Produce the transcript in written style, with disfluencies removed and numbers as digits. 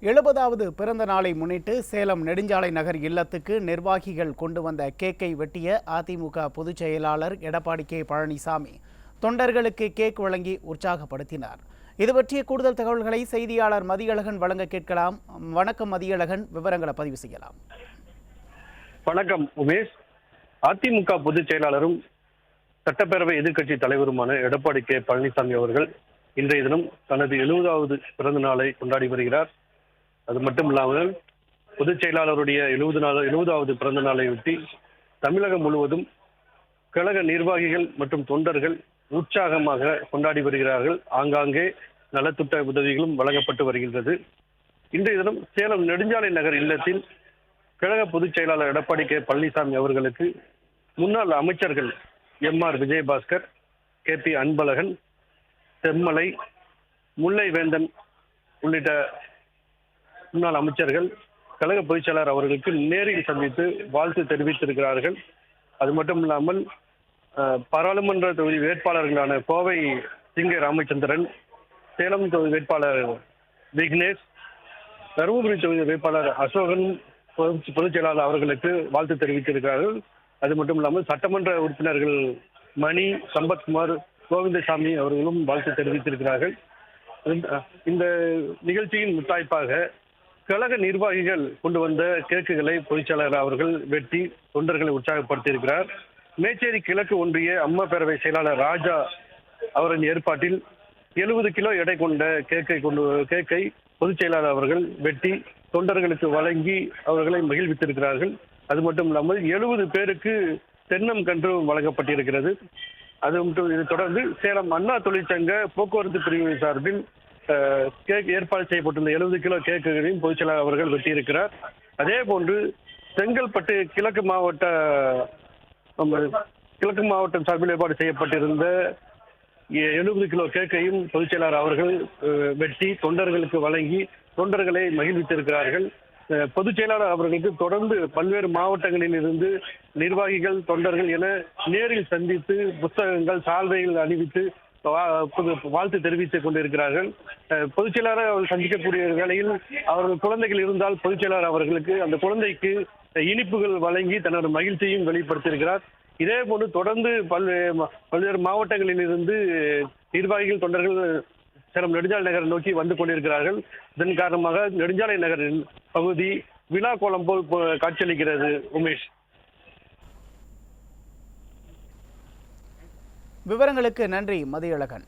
70வது பிறந்த நாளை முன்னிட்டு சேலம் நெடுஞ்சாலை நகர் இல்லத்துக்கு நிர்வாகிகள் கொண்டு வந்த கேக்கை வெட்டிய அதிமுக பொதுச் செயலாளர் எடப்பாடி கே பழனிசாமி தொண்டர்களுக்கு கேக் வழங்கி உற்சாகப்படுத்தினார். இது பற்றிய கூடுதல் தகவல்களை செய்தியாளர் மதியழகன் வழங்க கேட்கலாம். வணக்கம் மதியழகன், விவரங்களை பதிவு செய்யலாம். வணக்கம் உமேஷ். அதிமுக பொதுச் செயலாளரும் சட்டப்பேரவை எதிர்க்கட்சி தலைவருமான எடப்பாடி கே பழனிசாமி அவர்கள் இன்றைய தினம் தனது 70வது பிறந்த நாளை கொண்டாடி வருகிறார். அது மட்டும் இல்லாமல் பொதுச் செயலாளருடைய 70வது பிறந்த நாளையொட்டி தமிழகம் முழுவதும் கழக நிர்வாகிகள் மற்றும் தொண்டர்கள் உற்சாகமாக கொண்டாடி வருகிறார்கள். ஆங்காங்கே நலத்திட்ட உதவிகளும் வழங்கப்பட்டு வருகின்றது. இன்றைய தினம் சேலம் நெடுஞ்சாலை நகர் இல்லத்தில் கழக பொதுச் செயலாளர் எடப்பாடி கே பழனிசாமி அவர்களுக்கு முன்னாள் அமைச்சர்கள் எம்.ஆர். விஜயபாஸ்கர், கே.பி. அன்பழகன், செம்மலை, முல்லை வேந்தன் உள்ளிட்ட முன்னாள் அமைச்சர்கள் கழக பொதுச் செயலாளர் அவர்களுக்கு நேரில் சந்தித்து வாழ்த்து தெரிவித்திருக்கிறார்கள். அது மட்டும் இல்லாமல் பாராளுமன்ற தொகுதி வேட்பாளர்களான கோவை சிங்கை ராமச்சந்திரன், சேலம் தொகுதி வேட்பாளர் விக்னேஷ், தருமபுரி தொகுதி வேட்பாளர் அசோகன் பொதுச் செயலாளர் அவர்களுக்கு வாழ்த்து தெரிவித்திருக்கிறார்கள். அது மட்டும் இல்லாமல் சட்டமன்ற உறுப்பினர்கள் மணி, சம்பத்குமார், கோவிந்தசாமி அவர்களும் வாழ்த்து தெரிவித்திருக்கிறார்கள். இந்த நிகழ்ச்சியின் முத்தாய்ப்பாக கழக நிர்வாகிகள் கொண்டு வந்த கேக்குகளை பொதுச் செயலாளர் அவர்கள் வெட்டி தொண்டர்களை உற்சாகப்படுத்தியிருக்கிறார். மேச்சேரி கிழக்கு ஒன்றிய அம்மா பேரவை செயலாளர் ராஜா அவரின் ஏற்பாட்டில் 70 கிலோ எடை கொண்ட கேக்கை பொதுச் செயலாளர் அவர்கள் வெட்டி தொண்டர்களுக்கு வழங்கி அவர்களை மகிழ்வித்திருக்கிறார்கள். அது மட்டும் இல்லாமல் 70 பேருக்கு தென்னங்கன்று வழங்கப்பட்டிருக்கிறது. அது மட்டும் இதை தொடர்ந்து சேலம் அண்ணா தொழிற்சங்க போக்குவரத்து பிரிவு சார்பில் கேக் ஏற்பாடு செய்யப்பட்டுள்ள 70 கிலோ கேக்குகளையும் பொதுச் செயலாளர் அவர்கள் வெட்டியிருக்கிறார். அதே போன்று செங்கல்பட்டு கிழக்கு மாவட்டம் சார்பில் ஏற்பாடு செய்யப்பட்டிருந்த 70 கிலோ கேக்கையும் பொதுச் செயலாளர் அவர்கள் வெட்டி தொண்டர்களுக்கு வழங்கி தொண்டர்களை மகிழ்வித்திருக்கிறார்கள். பொதுச் செயலாளர் அவர்களுக்கு தொடர்ந்து பல்வேறு மாவட்டங்களில் இருந்து நிர்வாகிகள், தொண்டர்கள் என நேரில் சந்தித்து புத்தகங்கள், சால்வைகள் அணிவித்து வாழ்த்து தெரிவித்துக் கொண்டிருக்கிறார்கள். பொதுச் செயலாளர் அவர்கள் சந்திக்கக்கூடிய வேளையில் அவர்கள் குழந்தைகள் இருந்தால் பொதுச் செயலாளர் அவர்களுக்கு அந்த குழந்தைக்கு இனிப்புகள் வழங்கி தனது மகிழ்ச்சியையும் வெளிப்படுத்தியிருக்கிறார். இதே போன்று தொடர்ந்து பல்வேறு மாவட்டங்களில் இருந்து நிர்வாகிகள், தொண்டர்கள் சேலம் நெடுஞ்சாலை நகர் நோக்கி வந்து கொண்டிருக்கிறார்கள். இதன் காரணமாக நெடுஞ்சாலை நகரின் பகுதி விழா கோலம் போல் காட்சியளிக்கிறது. உமேஷ், விவரங்களுக்கு நன்றி மதியழகன்.